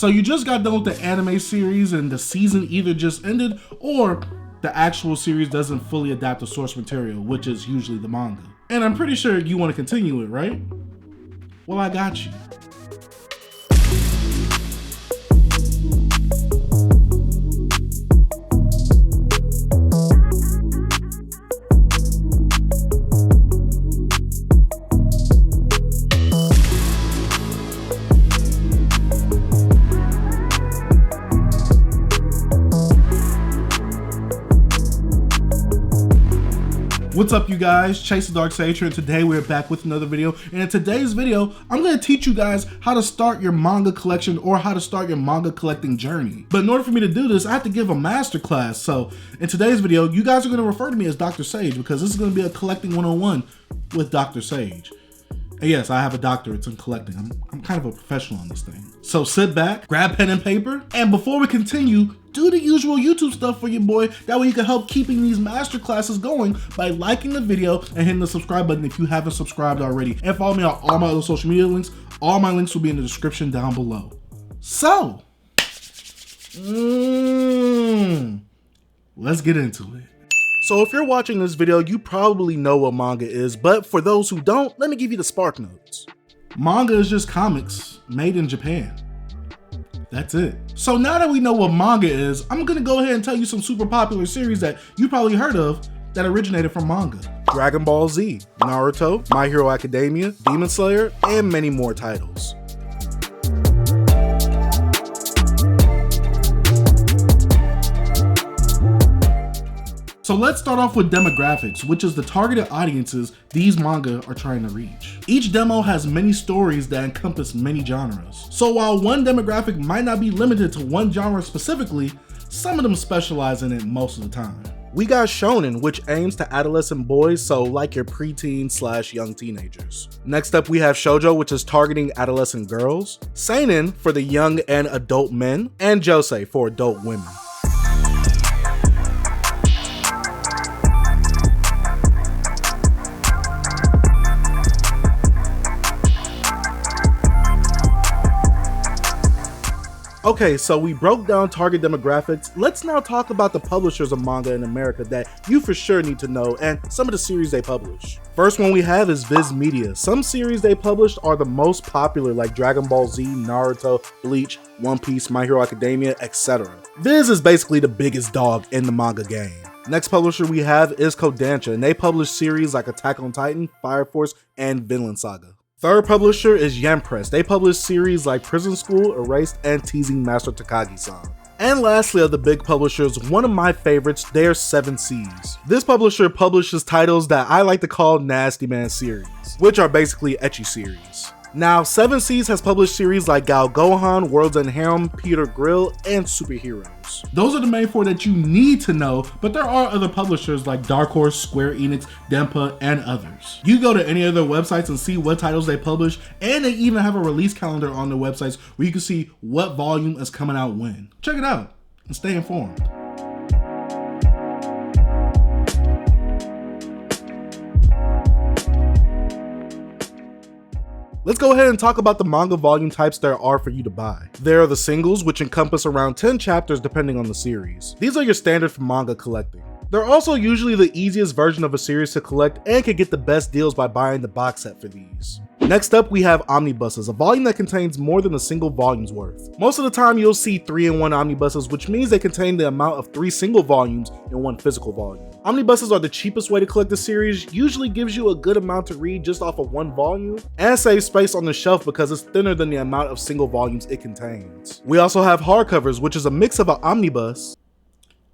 So you just got done with the anime series and the season either just ended or the actual series doesn't fully adapt the source material, which is usually the manga. And I'm pretty sure you want to continue it, right? Well, I got you. What's up, you guys? Chase the Dark Sage here, and today we're back with another video. And in today's video, I'm going to teach you guys how to start your manga collection or how to start your manga collecting journey. But in order for me to do this, I have to give a masterclass. So in today's video, you guys are going to refer to me as Dr. Sage because this is going to be a collecting 101 with Dr. Sage. And yes, I have a doctorate in collecting. I'm kind of a professional on this thing. So sit back, grab pen and paper, and before we continue, do the usual YouTube stuff for your boy. That way you can help keeping these masterclasses going by liking the video and hitting the subscribe button if you haven't subscribed already. And follow me on all my other social media links. All my links will be in the description down below. So, let's get into it. So if you're watching this video, you probably know what manga is, but for those who don't, let me give you the spark notes. Manga is just comics made in Japan. That's it. So now that we know what manga is, I'm gonna go ahead and tell you some super popular series that you probably heard of that originated from manga. Dragon Ball Z, Naruto, My Hero Academia, Demon Slayer, and many more titles. So let's start off with demographics, which is the targeted audiences these manga are trying to reach. Each demo has many stories that encompass many genres. So while one demographic might not be limited to one genre specifically, some of them specialize in it most of the time. We got shonen, which aims to adolescent boys, so like your preteen / young teenagers. Next up we have shoujo, which is targeting adolescent girls, seinen for the young and adult men, and josei for adult women. Okay, so we broke down target demographics. Let's now talk about the publishers of manga in America that you for sure need to know and some of the series they publish. First one we have is Viz Media. Some series they published are the most popular, like Dragon Ball Z, Naruto, Bleach, One Piece, My Hero Academia, etc. Viz is basically the biggest dog in the manga game. Next publisher we have is Kodansha, and they publish series like Attack on Titan, Fire Force, and Vinland Saga. Third publisher is Yen Press. They publish series like Prison School, Erased, and Teasing Master Takagi-san. And lastly of the big publishers, one of my favorites, they're 7 Seas. This publisher publishes titles that I like to call Nasty Man series, which are basically ecchi series. Now, 7 Seas has published series like Gal Gohan, World's End Harem, Peter Grill, and Superheroes. Those are the main 4 that you need to know, but there are other publishers like Dark Horse, Square Enix, Denpa, and others. You go to any of their websites and see what titles they publish, and they even have a release calendar on their websites where you can see what volume is coming out when. Check it out and stay informed. Let's go ahead and talk about the manga volume types there are for you to buy. There are the singles, which encompass around 10 chapters depending on the series. These are your standard for manga collecting. They're also usually the easiest version of a series to collect and can get the best deals by buying the box set for these. Next up, we have omnibuses, a volume that contains more than a single volume's worth. Most of the time you'll see 3-in-1 omnibuses, which means they contain the amount of 3 single volumes in one physical volume. Omnibuses are the cheapest way to collect the series, usually gives you a good amount to read just off of one volume, and saves space on the shelf because it's thinner than the amount of single volumes it contains. We also have hardcovers, which is a mix of an omnibus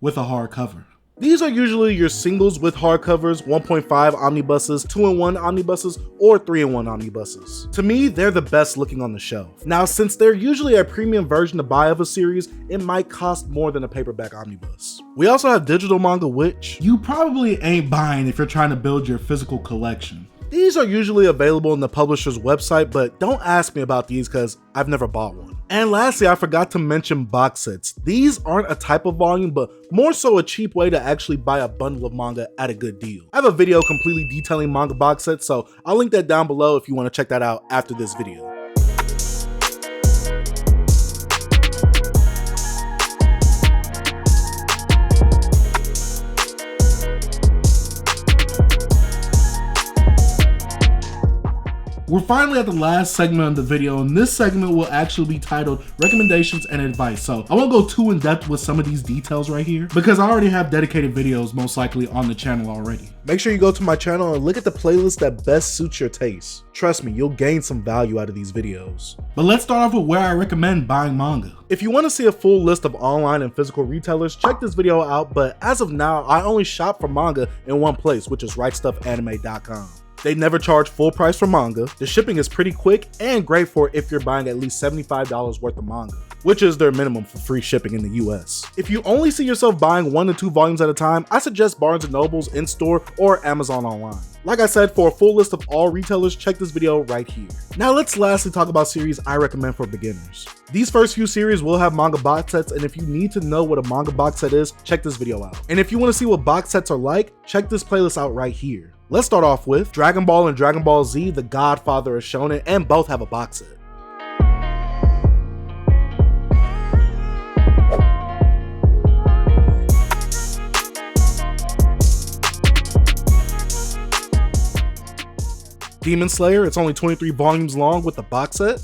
with a hardcover. These are usually your singles with hardcovers, 1.5 omnibuses, 2-in-1 omnibuses, or 3-in-1 omnibuses. To me, they're the best looking on the shelf. Now, since they're usually a premium version to buy of a series, it might cost more than a paperback omnibus. We also have digital manga, which you probably ain't buying if you're trying to build your physical collection. These are usually available on the publisher's website, but don't ask me about these because I've never bought one. And lastly, I forgot to mention box sets. These aren't a type of volume, but more so a cheap way to actually buy a bundle of manga at a good deal. I have a video completely detailing manga box sets, so I'll link that down below if you want to check that out after this video. finally at the last segment of the video, and this segment will actually be titled Recommendations and Advice. So I won't go too in depth with some of these details right here because I already have dedicated videos most likely on the channel already. Make sure you go to my channel and look at the playlist that best suits your taste. Trust me, you'll gain some value out of these videos. But let's start off with where I recommend buying manga. If you want to see a full list of online and physical retailers, check this video out, but as of now, I only shop for manga in one place, which is rightstuffanime.com. They never charge full price for manga, the shipping is pretty quick and great for if you're buying at least $75 worth of manga, which is their minimum for free shipping in the US. If you only see yourself buying 1 to 2 volumes at a time, I suggest Barnes & Noble's in-store or Amazon online. Like I said, for a full list of all retailers, check this video right here. Now let's lastly talk about series I recommend for beginners. These first few series will have manga box sets, and if you need to know what a manga box set is, check this video out. And if you want to see what box sets are like, check this playlist out right here. Let's start off with Dragon Ball and Dragon Ball Z, the godfather of shonen, and both have a box set. Demon Slayer, it's only 23 volumes long with the box set.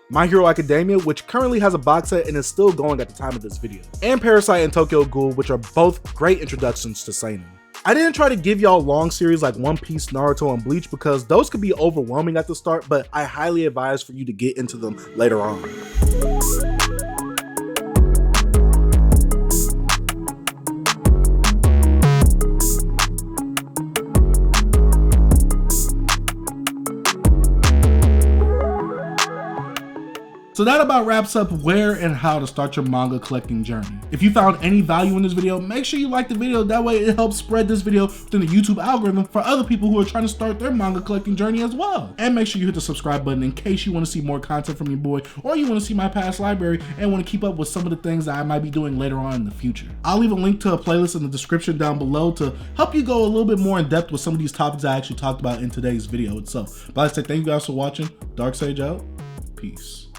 My Hero Academia, which currently has a box set and is still going at the time of this video. And Parasite and Tokyo Ghoul, which are both great introductions to seinen. I didn't try to give y'all long series like One Piece, Naruto, and Bleach because those could be overwhelming at the start, but I highly advise for you to get into them later on. So that about wraps up where and how to start your manga collecting journey. If you found any value in this video, make sure you like the video. That way it helps spread this video within the YouTube algorithm for other people who are trying to start their manga collecting journey as well. And make sure you hit the subscribe button in case you want to see more content from your boy, or you want to see my past library and want to keep up with some of the things that I might be doing later on in the future. I'll leave a link to a playlist in the description down below to help you go a little bit more in depth with some of these topics I actually talked about in today's video itself. But I say thank you guys for watching. Dark Sage out. Peace.